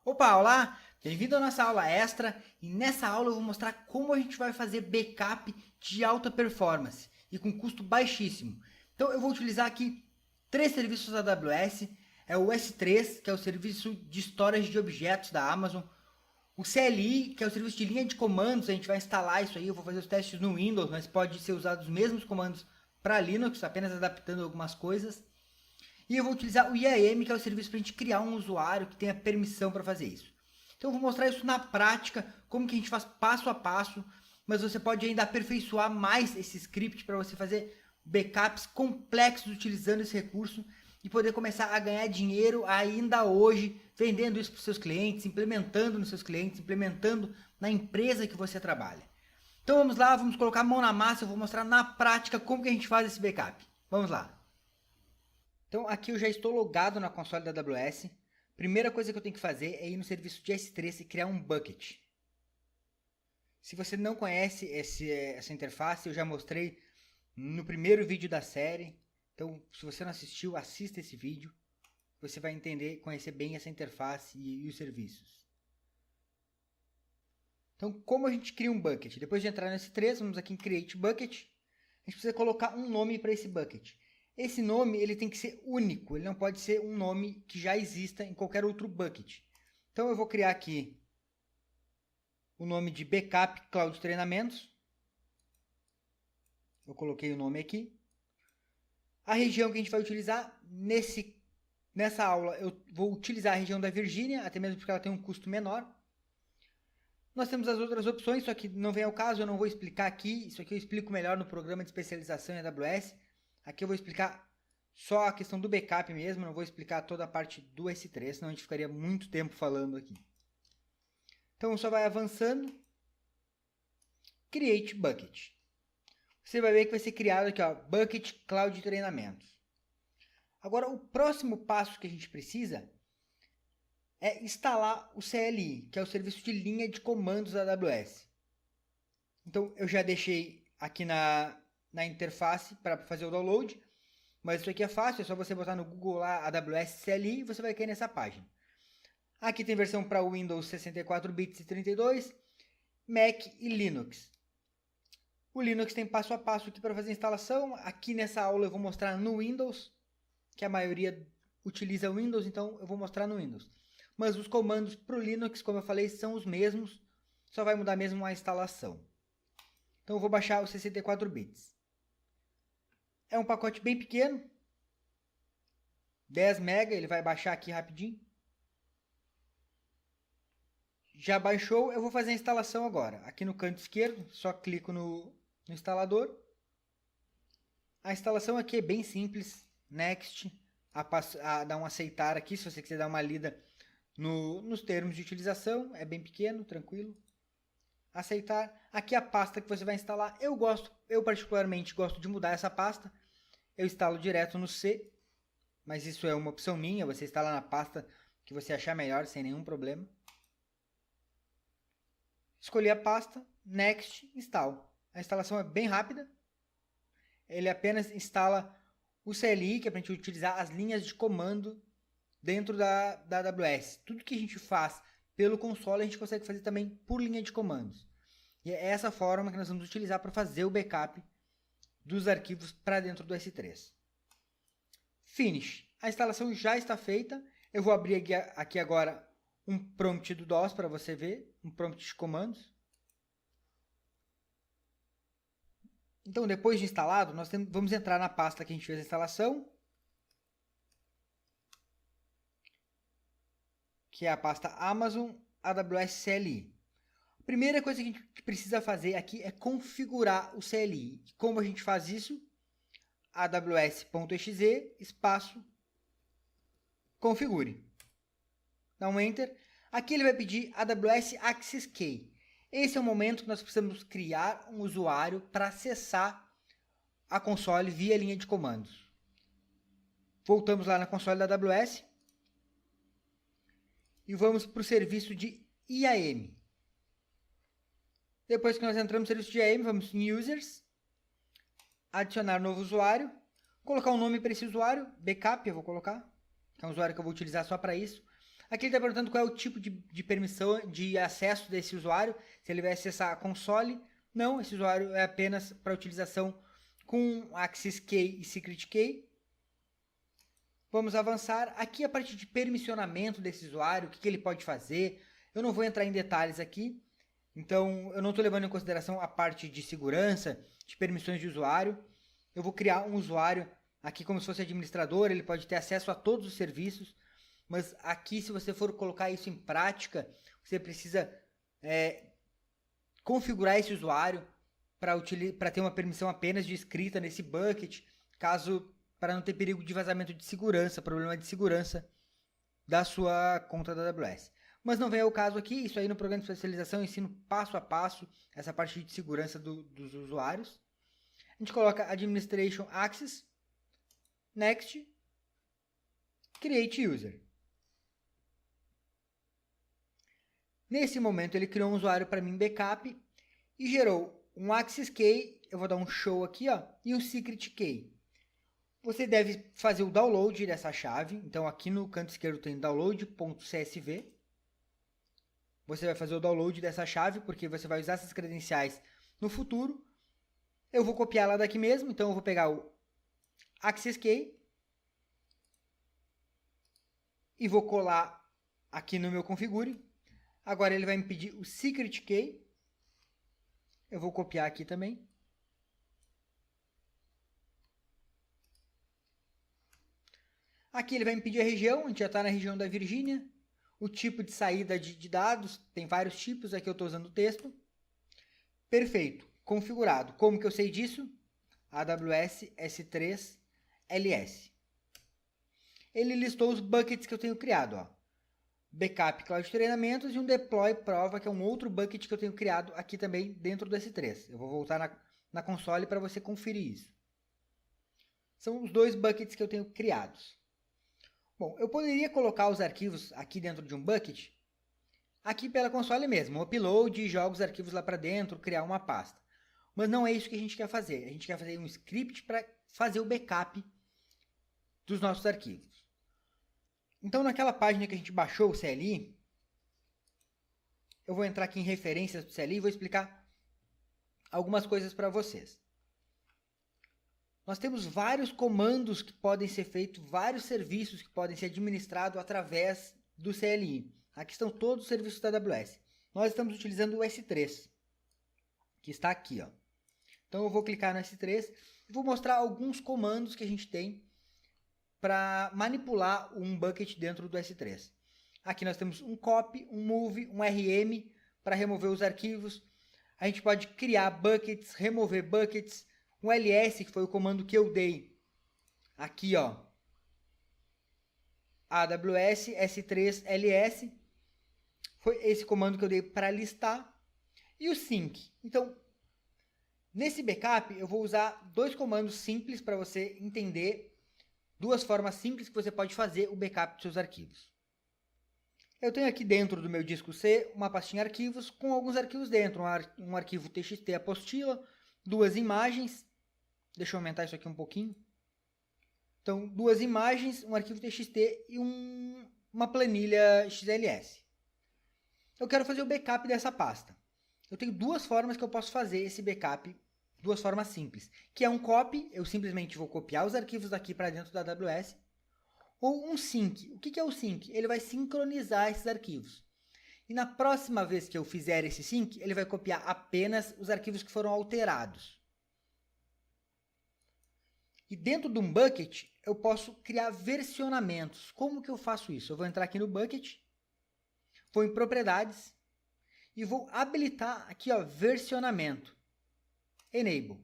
Opa, olá! Bem-vindo à nossa aula extra e nessa aula eu vou mostrar como a gente vai fazer backup de alta performance e com custo baixíssimo. Então eu vou utilizar aqui três serviços da AWS, é o S3, que é o serviço de storage de objetos da Amazon, o CLI, que é o serviço de linha de comandos, a gente vai instalar isso aí, eu vou fazer os testes no Windows, mas pode ser usado os mesmos comandos para Linux, apenas adaptando algumas coisas. E eu vou utilizar o IAM, que é o serviço para a gente criar um usuário que tenha permissão para fazer isso. Então eu vou mostrar isso na prática, como que a gente faz passo a passo, mas você pode ainda aperfeiçoar mais esse script para você fazer backups complexos utilizando esse recurso e poder começar a ganhar dinheiro ainda hoje, vendendo isso para os seus clientes, implementando nos seus clientes, implementando na empresa que você trabalha. Então vamos lá, vamos colocar a mão na massa, eu vou mostrar na prática como que a gente faz esse backup. Vamos lá. Então aqui eu já estou logado na console da AWS. Primeira coisa que eu tenho que fazer é ir no serviço de S3 e criar um bucket. Se você não conhece essa interface, eu já mostrei no primeiro vídeo da série. Então, se você não assistiu, assista esse vídeo. Você vai entender, conhecer bem essa interface e os serviços. Então, como a gente cria um bucket? Depois de entrar no S3, vamos aqui em Create Bucket. A gente precisa colocar um nome para esse bucket. Esse nome ele tem que ser único, ele não pode ser um nome que já exista em qualquer outro bucket. Então eu vou criar aqui o nome de Backup Cloud Treinamentos. Eu coloquei o nome aqui. A região que a gente vai utilizar nessa aula, eu vou utilizar a região da Virgínia, até mesmo porque ela tem um custo menor. Nós temos as outras opções, só que não vem ao caso, eu não vou explicar aqui. Isso aqui eu explico melhor no programa de especialização em AWS. Aqui eu vou explicar só a questão do backup mesmo, não vou explicar toda a parte do S3, senão a gente ficaria muito tempo falando aqui. Então só vai avançando. Create Bucket. Você vai ver que vai ser criado aqui, ó, Bucket Cloud Treinamentos. Agora o próximo passo que a gente precisa é instalar o CLI, que é o serviço de linha de comandos da AWS. Então eu já deixei aqui na interface para fazer o download, mas isso aqui é fácil, é só você botar no Google lá AWS CLI e você vai cair nessa página. Aqui tem versão para Windows 64 bits e 32, Mac e Linux. O Linux tem passo a passo aqui para fazer a instalação. Aqui nessa aula eu vou mostrar no Windows, que a maioria utiliza Windows, então eu vou mostrar no Windows. Mas os comandos para o Linux, como eu falei, são os mesmos, só vai mudar mesmo a instalação. Então eu vou baixar os 64 bits. É um pacote bem pequeno, 10 MB, ele vai baixar aqui rapidinho. Já baixou, eu vou fazer a instalação agora. Aqui no canto esquerdo, só clico no instalador. A instalação aqui é bem simples. Next, dar um aceitar aqui, se você quiser dar uma lida nos termos de utilização. É bem pequeno, tranquilo. Aceitar. Aqui a pasta que você vai instalar. Eu particularmente gosto de mudar essa pasta. Eu instalo direto no C, mas isso é uma opção minha. Você instala na pasta que você achar melhor, sem nenhum problema. Escolhi a pasta, Next, Install. A instalação é bem rápida. Ele apenas instala o CLI, que é para a gente utilizar as linhas de comando dentro da AWS. Tudo que a gente faz pelo console, a gente consegue fazer também por linha de comandos. E é essa forma que nós vamos utilizar para fazer o backup dos arquivos para dentro do S3. Finish. A instalação já está feita. Eu vou abrir aqui agora um prompt do DOS para você ver, um prompt de comandos. Então, depois de instalado, nós vamos entrar na pasta que a gente fez a instalação, que é a pasta Amazon AWS CLI. A primeira coisa que a gente precisa fazer aqui é configurar o CLI. Como a gente faz isso? aws.exe espaço configure. Dá um Enter. Aqui ele vai pedir AWS Access Key. Esse é o momento que nós precisamos criar um usuário para acessar a console via linha de comandos. Voltamos lá na console da AWS e vamos para o serviço de IAM. Depois que nós entramos no serviço de IAM, vamos em Users, adicionar novo usuário, colocar um nome para esse usuário, Backup eu vou colocar, que é um usuário que eu vou utilizar só para isso. Aqui ele está perguntando qual é o tipo de permissão de acesso desse usuário, se ele vai acessar a console. Não, esse usuário é apenas para utilização com Access Key e Secret Key. Vamos avançar. Aqui a parte de permissionamento desse usuário, o que ele pode fazer. Eu não vou entrar em detalhes aqui, então eu não estou levando em consideração a parte de segurança, de permissões de usuário. Eu vou criar um usuário aqui como se fosse administrador, ele pode ter acesso a todos os serviços, mas aqui se você for colocar isso em prática, você precisa configurar esse usuário para ter uma permissão apenas de escrita nesse bucket, para não ter perigo de vazamento de segurança, problema de segurança da sua conta da AWS. Mas não vem ao caso aqui, isso aí no programa de especialização eu ensino passo a passo essa parte de segurança dos usuários. A gente coloca Administration Access, Next, Create User. Nesse momento ele criou um usuário para mim backup e gerou um Access Key, eu vou dar um show aqui, ó, e um Secret Key. Você deve fazer o download dessa chave, então aqui no canto esquerdo tem download.csv. Você vai fazer o download dessa chave, porque você vai usar essas credenciais no futuro. Eu vou copiar ela daqui mesmo, então eu vou pegar o Access Key e vou colar aqui no meu configure. Agora ele vai me pedir o Secret Key. Eu vou copiar aqui também. Aqui ele vai me pedir a região, a gente já está na região da Virgínia. O tipo de saída de dados, tem vários tipos, aqui eu estou usando o texto. Perfeito, configurado. Como que eu sei disso? AWS S3 LS. Ele listou os buckets que eu tenho criado, ó. Backup Cloud Treinamentos e um Deploy Prova, que é um outro bucket que eu tenho criado aqui também dentro do S3. Eu vou voltar na console para você conferir isso. São os dois buckets que eu tenho criados. Bom, eu poderia colocar os arquivos aqui dentro de um bucket, aqui pela console mesmo, upload e jogo os arquivos lá para dentro, criar uma pasta. Mas não é isso que a gente quer fazer. A gente quer fazer um script para fazer o backup dos nossos arquivos. Então, naquela página que a gente baixou o CLI, eu vou entrar aqui em referências do CLI e vou explicar algumas coisas para vocês. Nós temos vários comandos que podem ser feitos, vários serviços que podem ser administrados através do CLI. Aqui estão todos os serviços da AWS. Nós estamos utilizando o S3, que está aqui, ó. Então eu vou clicar no S3 e vou mostrar alguns comandos que a gente tem para manipular um bucket dentro do S3. Aqui nós temos um copy, um move, um rm para remover os arquivos. A gente pode criar buckets, remover buckets. Um ls, que foi o comando que eu dei aqui, ó, AWS S3 ls, foi esse comando que eu dei para listar, e o sync. Então, nesse backup, eu vou usar dois comandos simples para você entender, duas formas simples que você pode fazer o backup dos seus arquivos. Eu tenho aqui dentro do meu disco C uma pastinha arquivos com alguns arquivos dentro, um arquivo txt apostila, duas imagens. Deixa eu aumentar isso aqui um pouquinho. Então, duas imagens, um arquivo txt e uma planilha XLS. Eu quero fazer o backup dessa pasta. Eu tenho duas formas que eu posso fazer esse backup, duas formas simples. Que é um copy, eu simplesmente vou copiar os arquivos daqui para dentro da AWS. Ou um sync. O que é o sync? Ele vai sincronizar esses arquivos. E na próxima vez que eu fizer esse sync, ele vai copiar apenas os arquivos que foram alterados. E dentro de um bucket, eu posso criar versionamentos. Como que eu faço isso? Eu vou entrar aqui no bucket, vou em propriedades e vou habilitar aqui, ó, versionamento. Enable.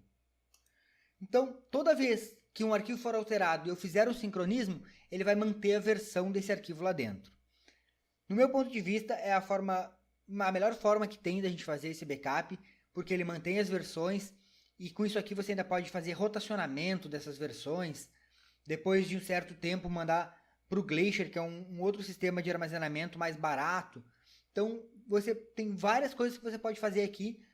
Então, toda vez que um arquivo for alterado e eu fizer um sincronismo, ele vai manter a versão desse arquivo lá dentro. No meu ponto de vista, é a melhor forma que tem da gente fazer esse backup, porque ele mantém as versões. E com isso aqui você ainda pode fazer rotacionamento dessas versões. Depois de um certo tempo mandar para o Glacier, que é um outro sistema de armazenamento mais barato. Então você tem várias coisas que você pode fazer aqui.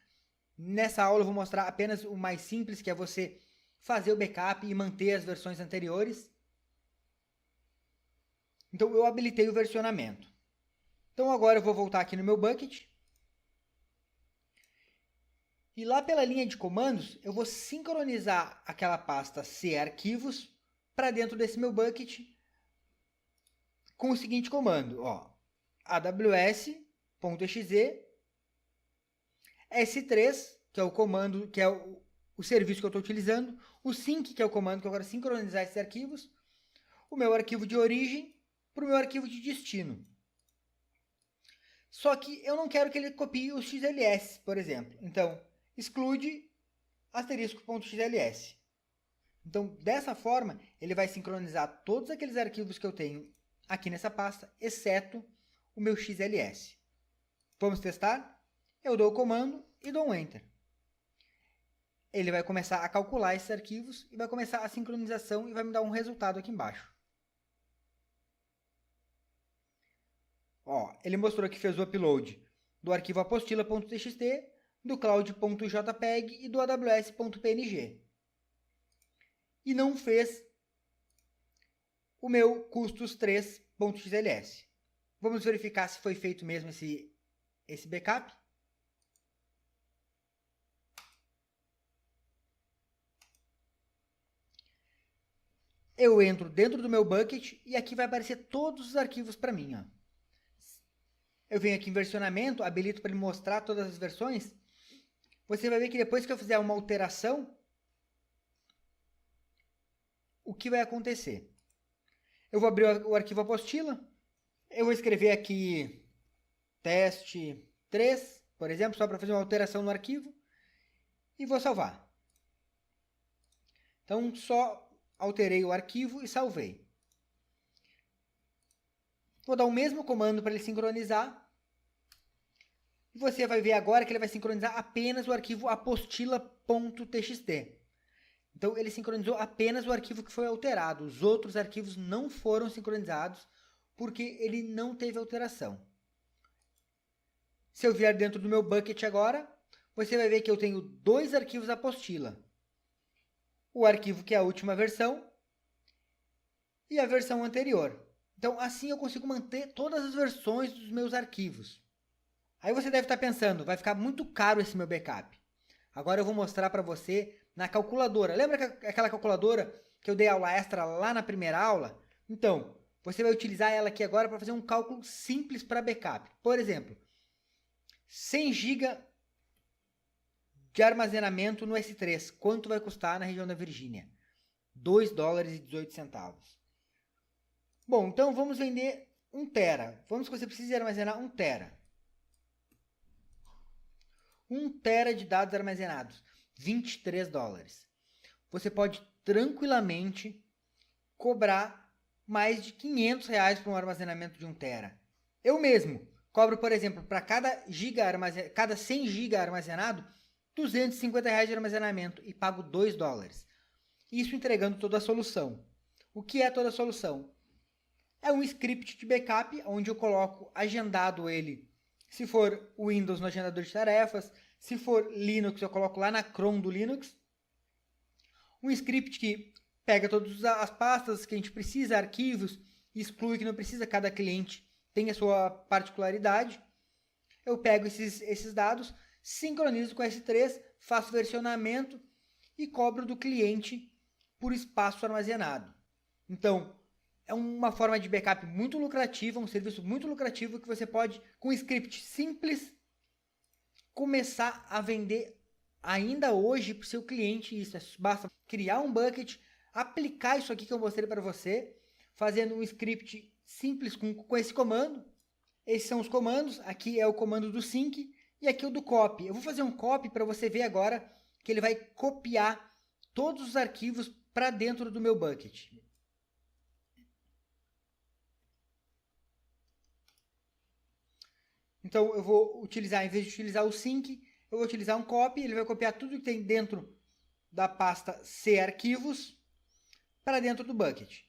Nessa aula eu vou mostrar apenas o mais simples, que é você fazer o backup e manter as versões anteriores. Então eu habilitei o versionamento. Então agora eu vou voltar aqui no meu bucket. E lá pela linha de comandos, eu vou sincronizar aquela pasta C arquivos para dentro desse meu bucket com o seguinte comando, ó, aws.exe S3, que é o comando, que é o serviço que eu estou utilizando, o sync, que é o comando que eu quero sincronizar esses arquivos, o meu arquivo de origem para o meu arquivo de destino. Só que eu não quero que ele copie o XLS, por exemplo. Então, exclude *.xls. Então, dessa forma, ele vai sincronizar todos aqueles arquivos que eu tenho aqui nessa pasta, exceto o meu XLS. Vamos testar? Eu dou o comando e dou um Enter. Ele vai começar a calcular esses arquivos e vai começar a sincronização e vai me dar um resultado aqui embaixo. Ó, ele mostrou que fez o upload do arquivo apostila.txt, do cloud.jpg e do aws.png. E não fez o meu custos3.xls. Vamos verificar se foi feito mesmo esse backup. Eu entro dentro do meu bucket e aqui vai aparecer todos os arquivos para mim. Ó. Eu venho aqui em versionamento, habilito para ele mostrar todas as versões. Você vai ver que depois que eu fizer uma alteração, o que vai acontecer? Eu vou abrir o arquivo apostila, eu vou escrever aqui teste 3, por exemplo, só para fazer uma alteração no arquivo, e vou salvar. Então, só alterei o arquivo e salvei. Vou dar o mesmo comando para ele sincronizar. E você vai ver agora que ele vai sincronizar apenas o arquivo apostila.txt. Então, ele sincronizou apenas o arquivo que foi alterado. Os outros arquivos não foram sincronizados porque ele não teve alteração. Se eu vier dentro do meu bucket agora, você vai ver que eu tenho dois arquivos apostila. O arquivo que é a última versão e a versão anterior. Então, assim eu consigo manter todas as versões dos meus arquivos. Aí você deve estar pensando, vai ficar muito caro esse meu backup. Agora eu vou mostrar para você na calculadora. Lembra aquela calculadora que eu dei aula extra lá na primeira aula? Então, você vai utilizar ela aqui agora para fazer um cálculo simples para backup. Por exemplo, 100 GB de armazenamento no S3. Quanto vai custar na região da Virgínia? $2,18. Bom, então vamos vender 1 tera. Vamos que você precise armazenar 1 tera. 1 tera de dados armazenados, $23. Você pode tranquilamente cobrar mais de R$500 por um armazenamento de 1 tera. Eu mesmo cobro, por exemplo, para cada 100 GB armazenado, R$250 de armazenamento e pago $2. Isso entregando toda a solução. O que é toda a solução? É um script de backup, onde eu coloco agendado ele. Se for Windows no agendador de tarefas, se for Linux, eu coloco lá na cron do Linux. Um script que pega todas as pastas que a gente precisa, arquivos, exclui que não precisa, cada cliente tem a sua particularidade. Eu pego esses dados, sincronizo com S3, faço versionamento e cobro do cliente por espaço armazenado. Então, é uma forma de backup muito lucrativa, um serviço muito lucrativo que você pode, com um script simples, começar a vender ainda hoje para o seu cliente. Isso basta criar um bucket, aplicar isso aqui que eu mostrei para você, fazendo um script simples com esse comando. Esses são os comandos, aqui é o comando do sync e aqui é o do copy. Eu vou fazer um copy para você ver agora que ele vai copiar todos os arquivos para dentro do meu bucket. Então, eu vou utilizar, em vez de utilizar o sync, eu vou utilizar um copy. Ele vai copiar tudo que tem dentro da pasta C arquivos para dentro do bucket.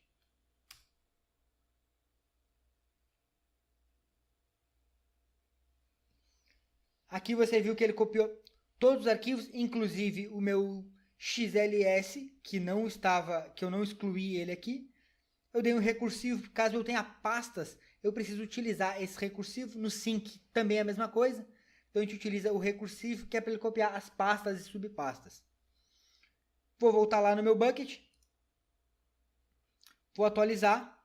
Aqui você viu que ele copiou todos os arquivos, inclusive o meu XLS, que eu não excluí ele aqui. Eu dei um recursivo, caso eu tenha pastas, eu preciso utilizar esse recursivo. No sync também é a mesma coisa. Então a gente utiliza o recursivo, que é para ele copiar as pastas e subpastas. Vou voltar lá no meu bucket. Vou atualizar.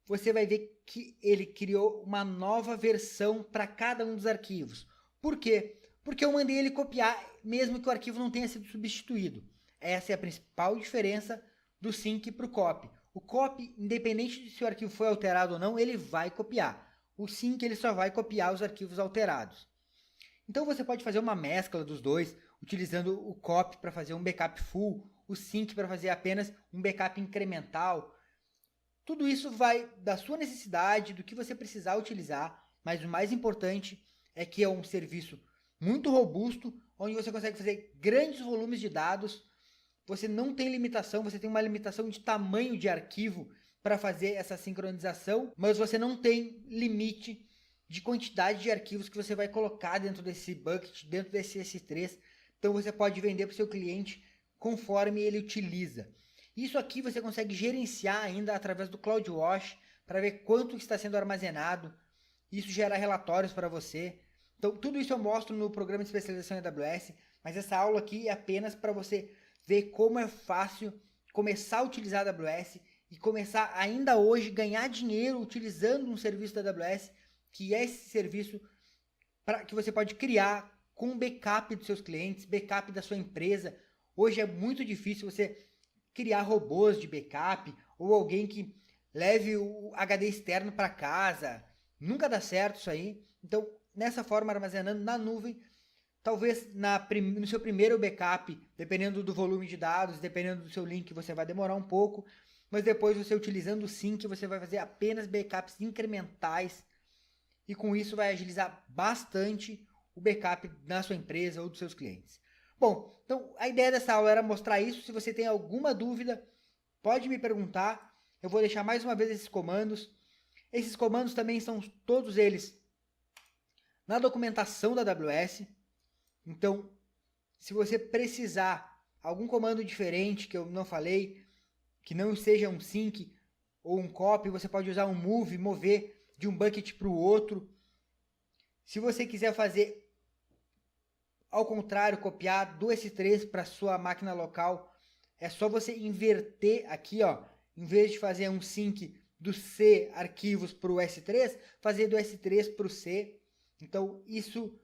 Você vai ver que ele criou uma nova versão para cada um dos arquivos. Por quê? Porque eu mandei ele copiar, mesmo que o arquivo não tenha sido substituído. Essa é a principal diferença do sync para o copy. O copy, independente de se o arquivo foi alterado ou não, ele vai copiar. O sync ele só vai copiar os arquivos alterados. Então você pode fazer uma mescla dos dois, utilizando o copy para fazer um backup full, o sync para fazer apenas um backup incremental. Tudo isso vai da sua necessidade, do que você precisar utilizar, mas o mais importante é que é um serviço muito robusto, onde você consegue fazer grandes volumes de dados. Você não tem limitação, você tem uma limitação de tamanho de arquivo para fazer essa sincronização, mas você não tem limite de quantidade de arquivos que você vai colocar dentro desse bucket, dentro desse S3. Então você pode vender para o seu cliente conforme ele utiliza. Isso aqui você consegue gerenciar ainda através do CloudWatch para ver quanto está sendo armazenado. Isso gera relatórios para você. Então tudo isso eu mostro no programa de especialização em AWS, mas essa aula aqui é apenas para você ver como é fácil começar a utilizar a AWS e começar ainda hoje a ganhar dinheiro utilizando um serviço da AWS, que é esse serviço que você pode criar com backup dos seus clientes, backup da sua empresa. Hoje é muito difícil você criar robôs de backup ou alguém que leve o HD externo para casa. Nunca dá certo isso aí. Então, nessa forma, armazenando na nuvem, talvez no seu primeiro backup, dependendo do volume de dados, dependendo do seu link, você vai demorar um pouco, mas depois você utilizando o sync, você vai fazer apenas backups incrementais e com isso vai agilizar bastante o backup da sua empresa ou dos seus clientes. Bom, então a ideia dessa aula era mostrar isso. Se você tem alguma dúvida, pode me perguntar. Eu vou deixar mais uma vez esses comandos. Esses comandos também são todos eles na documentação da AWS. Então, se você precisar algum comando diferente que eu não falei, que não seja um sync ou um copy, você pode usar um move, mover de um bucket para o outro. Se você quiser fazer ao contrário, copiar do S3 para sua máquina local, é só você inverter aqui, ó, em vez de fazer um sync do C arquivos para o S3, fazer do S3 para o C. Então isso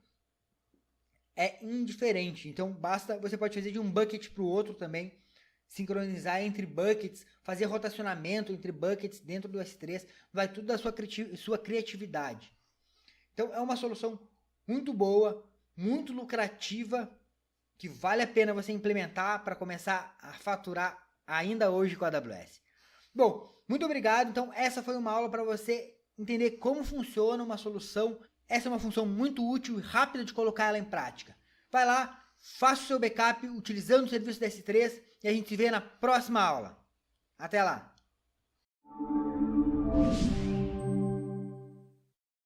é indiferente. Então você pode fazer de um bucket para o outro também, sincronizar entre buckets, fazer rotacionamento entre buckets dentro do S3, vai tudo da sua criatividade. Então é uma solução muito boa, muito lucrativa, que vale a pena você implementar para começar a faturar ainda hoje com a AWS. Bom, muito obrigado. Então essa foi uma aula para você entender como funciona uma solução. Essa é uma função muito útil e rápida de colocar ela em prática. Vai lá, faça o seu backup utilizando o serviço da S3 e a gente se vê na próxima aula. Até lá!